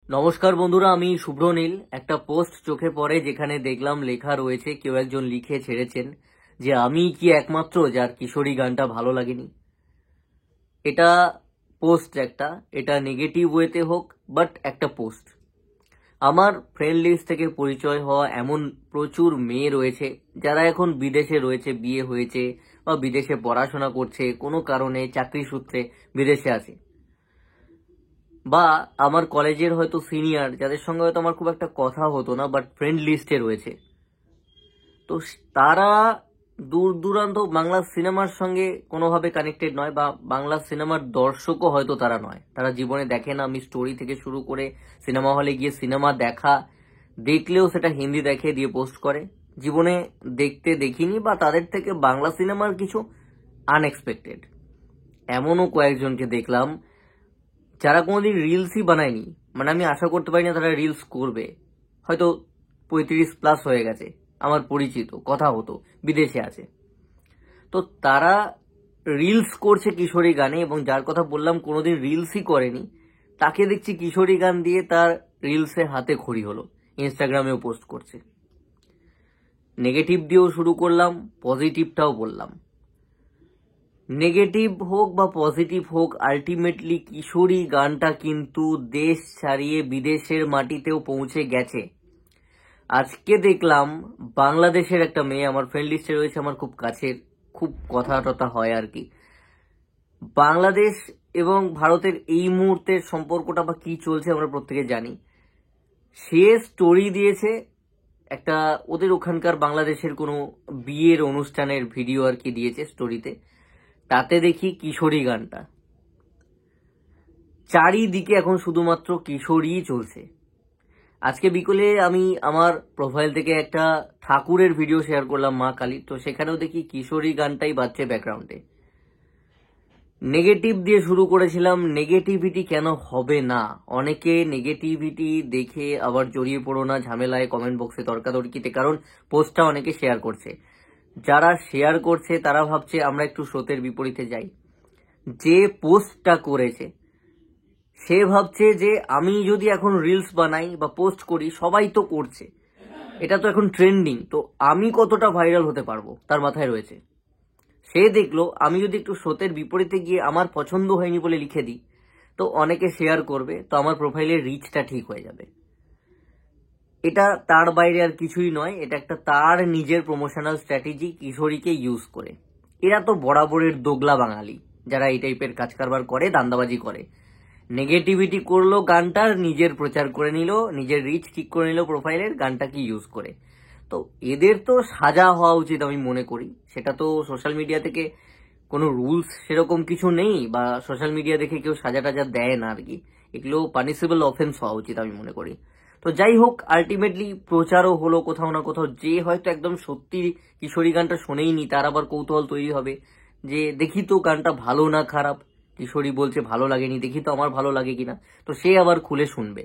নমস্কার বন্ধুরা, আমি শুভ্র নীল। একটা পোস্ট চোখে পড়ে যেখানে দেখলাম লেখা রয়েছে, কেউ একজন লিখে ছেড়েছেন যে আমি কি একমাত্র যার কিশোরী গানটা ভালো লাগেনি। এটা পোস্ট একটা, এটা নেগেটিভ ওয়েতে হোক, বাট একটা পোস্ট। আমার ফ্রেন্ড লিস্ট থেকে পরিচয় হওয়া এমন প্রচুর মেয়ে রয়েছে যারা এখন বিদেশে রয়েছে, বিয়ে হয়েছে বা বিদেশে পড়াশোনা করছে, কোনো কারণে চাকরি সূত্রে বিদেশে আছে, বা আমার কলেজের হয়তো সিনিয়র যাদের সঙ্গে হয়তো আমার খুব একটা কথা হতো না, বাট ফ্রেন্ড লিস্টে রয়েছে। তো তারা দূর দূরান্ত বাংলা সিনেমার সঙ্গে কোনোভাবে কানেক্টেড নয়, বা বাংলা সিনেমার দর্শকও হয়তো তারা নয়, তারা জীবনে দেখে না। আমি স্টোরি থেকে শুরু করে সিনেমা হলে গিয়ে সিনেমা দেখলেও সেটা হিন্দি দেখে দিয়ে পোস্ট করে, জীবনে দেখতে দেখিনি, বা তাদের থেকে বাংলা সিনেমার কিছু আনএক্সপেক্টেড এমনও কয়েকজনকে দেখলাম যারা কোনোদিন রিলসই বানায়নি। মানে আমি আশা করতে পারি না তারা রিলস করবে। হয়তো 35+ হয়ে গেছে, আমার পরিচিত, কথা হতো, বিদেশে আছে। তো তারা রিলস করছে কিশোরী গানে, এবং যার কথা বললাম কোনোদিন রিলসই করেনি, তাকে দেখছি কিশোরী গান দিয়ে তার রিলসে হাতে খড়ি হলো, ইনস্টাগ্রামেও পোস্ট করছে। নেগেটিভ দিয়েও শুরু করলাম, পজিটিভটাও বললাম। নেগেটিভ হোক বা পজিটিভ হোক, আলটিমেটলি কিশোরী গানটা কিন্তু দেশ ছাড়িয়ে বিদেশের মাটিতেও পৌঁছে গেছে। আজকে দেখলাম বাংলাদেশের একটা মেয়ে আমার ফ্রেন্ড লিস্টে রয়েছে, আমার খুব কাছের, খুব কথা টথা হয় আর কি। বাংলাদেশ এবং ভারতের এই মুহূর্তের সম্পর্কটা বা কি চলছে আমরা প্রত্যেকে জানি। সে স্টোরি দিয়েছে একটা, ওদের ওখানকার বাংলাদেশের কোনো বিয়ের অনুষ্ঠানের ভিডিও আর কি দিয়েছে স্টোরিতে। তাতে দেখি কিশোরী গানটা, চারিদিকে এখন শুধুমাত্র কিশোরীই চলছে। আজকে বিকেলে আমি আমার প্রোফাইল থেকে একটা ঠাকুরের ভিডিও শেয়ার করলাম, মা কালী, তো সেখানেও দেখি কিশোরী গানটাই বাজছে ব্যাকগ্রাউন্ডে। নেগেটিভ দিয়ে শুরু করেছিলাম, নেগেটিভিটি কেন হবে না? অনেকে নেগেটিভিটি দেখে আবার জড়িয়ে পড়ো না ঝামেলায়, কমেন্ট বক্সে তর্কাতর্কিতে, কারণ পোস্টটা অনেকে শেয়ার করছে। যারা শেয়ার করছে তারা ভাবছে আমরা একটু স্রোতের বিপরীতে যাই। যে পোস্টটা করেছে সে ভাবছে যে আমি যদি এখন রিলস বানাই বা পোস্ট করি, সবাই তো করছে, এটা তো এখন ট্রেন্ডিং, তো আমি কতটা ভাইরাল হতে পারবো তার মাথায় রয়েছে। সে দেখলো আমি যদি একটু স্রোতের বিপরীতে গিয়ে আমার পছন্দ হয়নি বলে লিখে দিই, তো অনেকে শেয়ার করবে, তো আমার প্রোফাইলের রিচটা ঠিক হয়ে যাবে। এটা তার বাইরে আর কিছুই নয়, এটা একটা তার নিজের প্রমোশনাল স্ট্র্যাটেজি কিশোরীকে ইউজ করে। এরা তো বরাবরের দোগলা বাঙালি যারা এই টাইপের কাজ কারবার করে, দান্দাবাজি করে। নেগেটিভিটি করলো, গানটার নিজের প্রচার করে নিল, নিজের রিচ ঠিক করে নিল প্রোফাইলের, গানটাকে ইউজ করে। তো এদের তো সাজা হওয়া উচিত আমি মনে করি। সেটা তো সোশ্যাল মিডিয়া থেকে কোনো রুলস সেরকম কিছু নেই, বা সোশ্যাল মিডিয়া দেখে কেউ সাজা টাজা দেয় না আর কি। এগুলো পানিশেবল অফেন্স হওয়া উচিত আমি মনে করি। তো যাই হোক, আলটিমেটলি প্রচারও হলো কোথাও না কোথাও। যে হয়তো একদম সত্যি কিশোরী গানটা শোনেইনি, তার আবার কৌতূহল তৈরি হবে যে দেখি তো গানটা ভালো না খারাপ, কিশোরী বলছে ভালো লাগেনি, দেখি তো আমার ভালো লাগে কিনা, তো সে আবার খুলে শুনবে।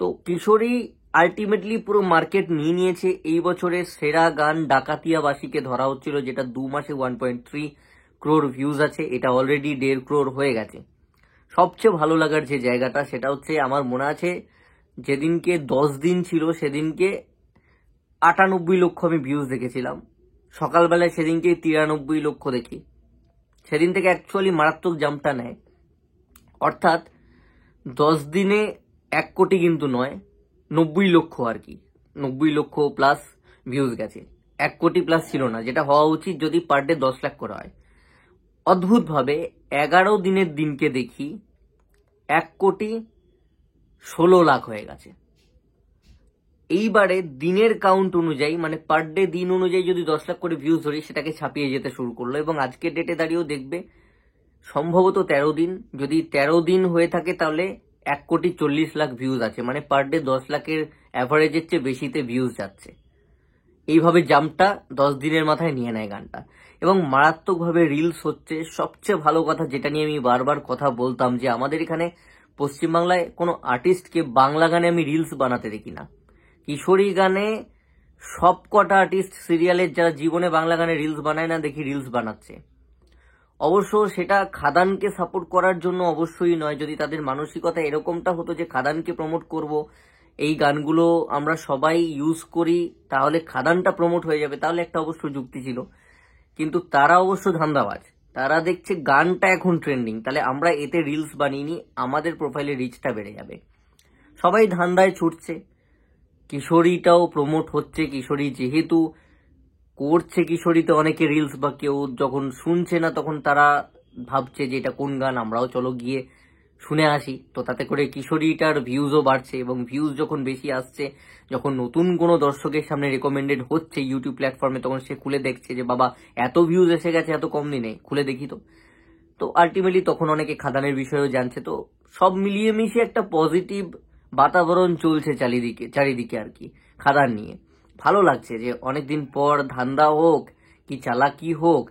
তো কিশোরী আলটিমেটলি পুরো মার্কেট নিয়ে নিয়েছে। এই বছরের সেরা গান ডাকাতিয়াবাসীকে ধরা হচ্ছিল, যেটা 2 মাসে 1.3 ক্রোর ভিউজ আছে, এটা অলরেডি 1.5 ক্রোর হয়ে গেছে। সবচেয়ে ভালো লাগার যে জায়গাটা সেটা হচ্ছে, আমার মনে আছে যেদিনকে 10 দিন ছিল সেদিনকে 98 লক্ষ আমি ভিউজ দেখেছিলাম। সকালবেলায় সেদিনকে 93 লক্ষ দেখি। সেদিন থেকে অ্যাকচুয়ালি মারাত্মক জাম্পটা নেয়। অর্থাৎ 10 দিনে 1 কোটি কিন্তু নয়, 90 লক্ষ আর কি, 90 লক্ষ প্লাস ভিউজ গেছে। 1 কোটি প্লাস ছিল না, যেটা হওয়া উচিত যদি পার ডে 10 লাখ করা হয়। অদ্ভুতভাবে 11 দিনের দিনকে দেখি 1,16,00,000 হয়ে গেছে। এইবারে দিনের কাউন্ট অনুযায়ী, মানে পার ডে দিন অনুযায়ী যদি 10 লাখ করে ভিউজ ধরি, সেটাকে ছাপিয়ে যেতে শুরু করলো, এবং আজকের ডেটে দাঁড়িয়েও দেখবে সম্ভবত 13 দিন, যদি 13 দিন হয়ে থাকে তাহলে 1,40,00,000 ভিউজ আছে, মানে পার ডে 10 লাখের অ্যাভারেজের চেয়ে বেশিতে ভিউজ যাচ্ছে। এইভাবে জাম্পটা 10 দিনের মাথায় নিয়ে নেয় গানটা, এবং মারাত্মকভাবে রিলস হচ্ছে। সবচেয়ে ভালো কথা, যেটা নিয়ে আমি বারবার কথা বলতাম, যে আমাদের এখানে পশ্চিমবাংলায় কোনো আর্টিস্টকে বাংলা গানে আমি রিলস বানাতে দেখি না। কিশোরী গানে সব কটা আর্টিস্ট সিরিয়ালের যারা জীবনে বাংলা গানে রিলস বানায় না, দেখি রিলস বানাচ্ছে। অবশ্য সেটা খাদানকে সাপোর্ট করার জন্য অবশ্যই নয়। যদি তাদের মানসিকতা এরকমটা হতো যে খাদানকে প্রমোট করব, এই গানগুলো আমরা সবাই ইউজ করি, তাহলে খাদানটা প্রমোট হয়ে যাবে, তাহলে একটা অবশ্য যুক্তি ছিল। কিন্তু তারা অবশ্য ধান্দাবাজ, তারা দেখছে গানটা এখন ট্রেন্ডিং, তাহলে আমরা এতে রিলস বানিয়ে নিই, আমাদের প্রোফাইলে রিচটা বেড়ে যাবে। সবাই ধান্দায় ছুটছে, কিশোরীটাও প্রমোট হচ্ছে। কিশোরী যেহেতু করছে, কিশোরীতে অনেকে রিলস বা কেউ যখন শুনছে না তখন তারা ভাবছে যে এটা কোন গান, আমরাও চলো গিয়ে শুনে আসি। তো তাতে করে কিশোরীটার ভিউজও বাড়ছে, এবং ভিউজ যখন বেশি আসছে, যখন নতুন কোনো দর্শকের সামনে রেকমেন্ডেড হচ্ছে ইউটিউব প্ল্যাটফর্মে, তখন সে খুলে দেখছে যে বাবা এত ভিউজ এসে গেছে এত কম দিনে, খুলে দেখি তো। তো আলটিমেটলি তখন অনেকে খাদানের বিষয়েও জানছে। তো সব মিলিয়ে মিশে একটা পজিটিভ বাতাবরণ চলছে চারিদিকে আর কি খাদান নিয়ে। ভালো লাগছে যে অনেকদিন পর ধান্দা হোক কি চালাকি হোক,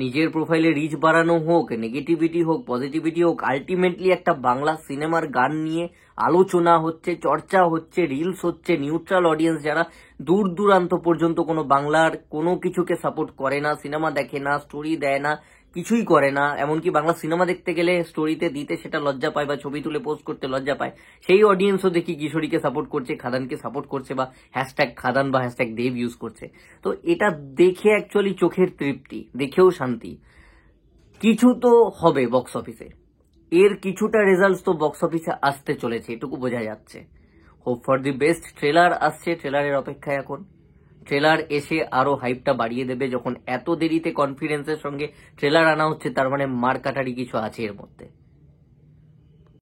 নিজের প্রোফাইলে রিচ বাড়ানো হোক, নেগেটিভিটি হোক, পজিটিভিটি হোক, আলটিমেটলি একটা বাংলা সিনেমার গান নিয়ে আলোচনা হচ্ছে, চর্চা হচ্ছে, রিলস হচ্ছে। নিউট্রাল অডিয়েন্স যারা দূর দূরান্ত পর্যন্ত কোনো বাংলার কোনো কিছুকে সাপোর্ট করে না, সিনেমা দেখে না, স্টোরি দেয় না, কিছুই করে না, এমনকি বাংলা সিনেমা দেখতে গেলে স্টোরিতে দিতে সেটা লজ্জা পায় বা ছবি তুলে পোস্ট করতে লজ্জা পায়, সেই অডিয়েন্সও দেখি কিশোরীকে সাপোর্ট করছে, খাদানকে সাপোর্ট করছে, বা হ্যাশট্যাগ খাদান বা হ্যাশট্যাগ দেব ইউজ করছে। তো এটা দেখে অ্যাকচুয়ালি চোখের তৃপ্তি, দেখেও শান্তি। কিছু তো হবে বক্স অফিসে, এর কিছুটা রেজাল্ট তো বক্স অফিসে আসতে চলেছে, এটুকু বোঝা যাচ্ছে। Hope for the best. Trailer আসছে, ট্রেলারের অপেক্ষায় এখন। ট্রেলার এসে আরো হাইপটা বাড়িয়ে দেবে। যখন এত দেরিতে কনফিডেন্সের সঙ্গে ট্রেলার আনা হচ্ছে, তার মানে মার কাটারি কিছু আছে এর মধ্যে।